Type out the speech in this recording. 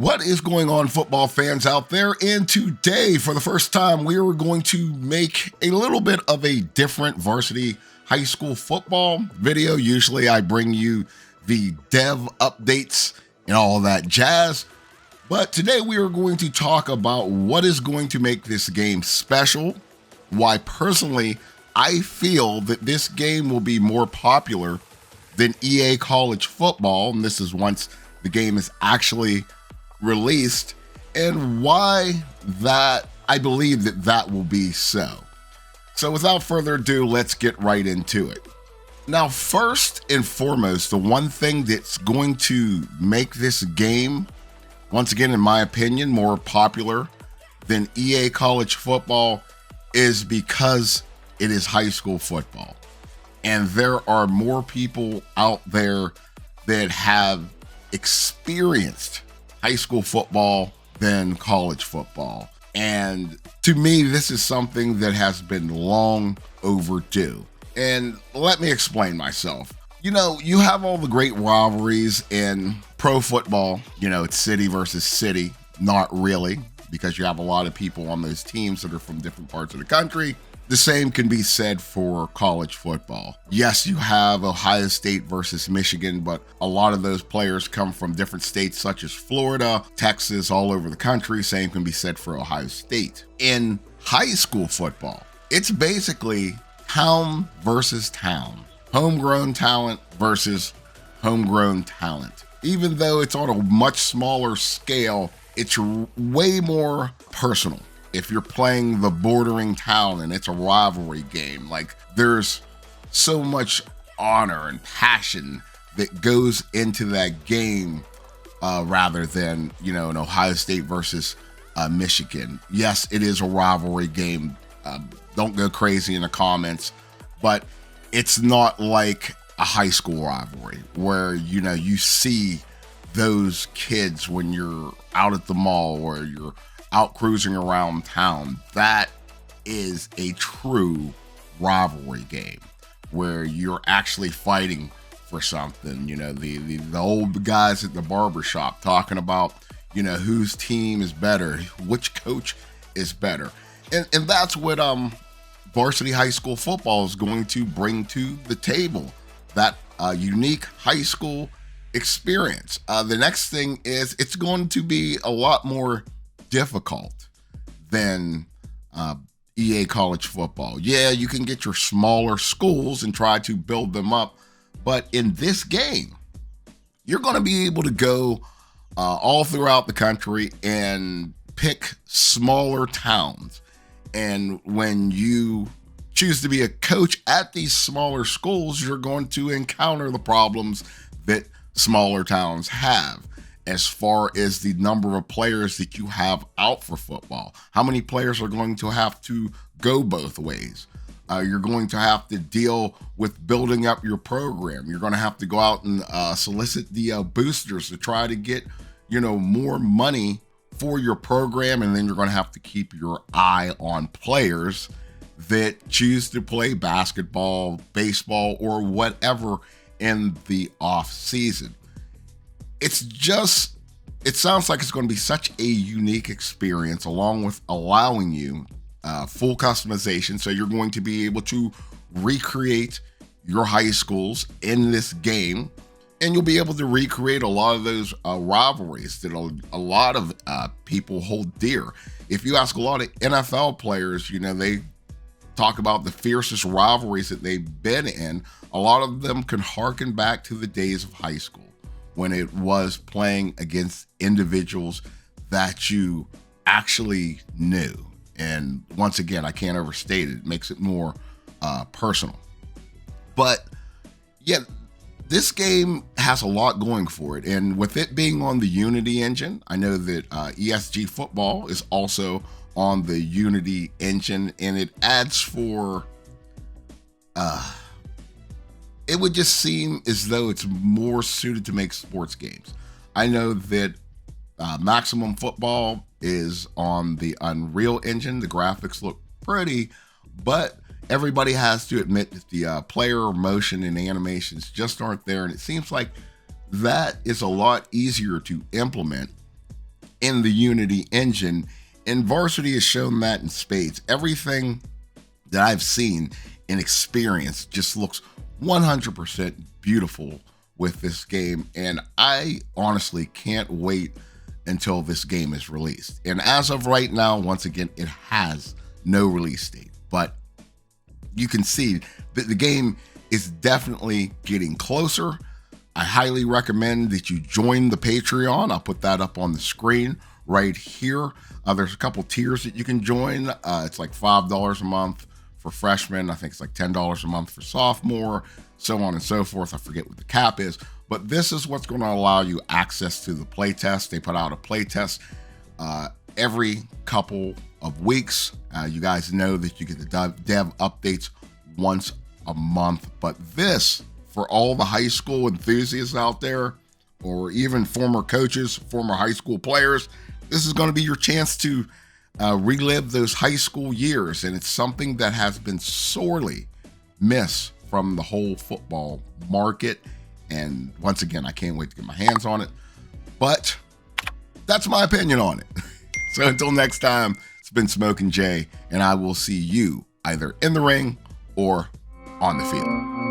What is going on, football fans out there? And today, for the first time, we are going to make a little bit of a different varsity high school football video. Usually I bring you the dev updates and all that jazz. But today we are going to talk about what is going to make this game special, why personally I feel that this game will be more popular than EA College Football, and this is once the game is actually released, and why that I believe that will be so. So without further ado, let's get right into it. Now, first and foremost, the one thing that's going to make this game, once again, in my opinion, more popular than EA College Football is because it is high school football. And there are more people out there that have experienced high school football than college football. And to me, this is something that has been long overdue. And let me explain myself. You know, you have all the great rivalries in pro football. You know, it's city versus city. Not really, because you have a lot of people on those teams that are from different parts of the country. The same can be said for college football. Yes, you have Ohio State versus Michigan, but a lot of those players come from different states such as Florida, Texas, all over the country. Same can be said for Ohio State. In high school football, it's basically town versus town. Homegrown talent versus homegrown talent. Even though it's on a much smaller scale, it's way more personal. If you're playing the bordering town and it's a rivalry game, like there's so much honor and passion that goes into that game rather than, you know, an Ohio State versus Michigan. Yes, it is a rivalry game. Don't go crazy in the comments, but it's not like a high school rivalry where, you know, you see those kids when you're out at the mall or you're out cruising around town. That is a true rivalry game where you're actually fighting for something. You know, the old guys at the barbershop talking about, you know, whose team is better, which coach is better. And that's what varsity high school football is going to bring to the table, that unique high school experience. The next thing is it's going to be a lot more difficult than EA College Football. Yeah, you can get your smaller schools and try to build them up, but in this game, you're going to be able to go all throughout the country and pick smaller towns. And when you choose to be a coach at these smaller schools, you're going to encounter the problems that smaller towns have, as far as the number of players that you have out for football. How many players are going to have to go both ways? You're going to have to deal with building up your program. You're going to have to go out and solicit the boosters to try to get, you know, more money for your program. And then you're going to have to keep your eye on players that choose to play basketball, baseball, or whatever in the off season. It sounds like it's going to be such a unique experience, along with allowing you full customization. So you're going to be able to recreate your high schools in this game, and you'll be able to recreate a lot of those rivalries that a lot of people hold dear. If you ask a lot of NFL players, you know, they talk about the fiercest rivalries that they've been in. A lot of them can harken back to the days of high school, when it was playing against individuals that you actually knew. And once again, I can't overstate it. It makes it more personal. But yeah, this game has a lot going for it. And with it being on the Unity engine, I know that ESG Football is also on the Unity engine, and it adds for it would just seem as though it's more suited to make sports games. I know that Maximum Football is on the Unreal Engine. The graphics look pretty, but everybody has to admit that the player motion and animations just aren't there. And it seems like that is a lot easier to implement in the Unity engine, and Varsity has shown that in spades. Everything that I've seen and experienced just looks 100% beautiful with this game, and I honestly can't wait until this game is released. And as of right now, once again, it has no release date, but you can see that the game is definitely getting closer. I highly recommend that you join the Patreon. I'll put that up on the screen right here. There's a couple tiers that you can join. It's like $5 a month for freshmen. I think it's like $10 a month for sophomore, so on and so forth. I forget what the cap is, but this is what's going to allow you access to the playtest. They put out a playtest every couple of weeks. You guys know that you get the dev updates once a month, but this, for all the high school enthusiasts out there, or even former coaches, former high school players, this is going to be your chance to relive those high school years. And it's something that has been sorely missed from the whole football market. And once again, I can't wait to get my hands on it. But that's my opinion on it. So until next time, it's been Smokin' Jay, and I will see you either in the ring or on the field.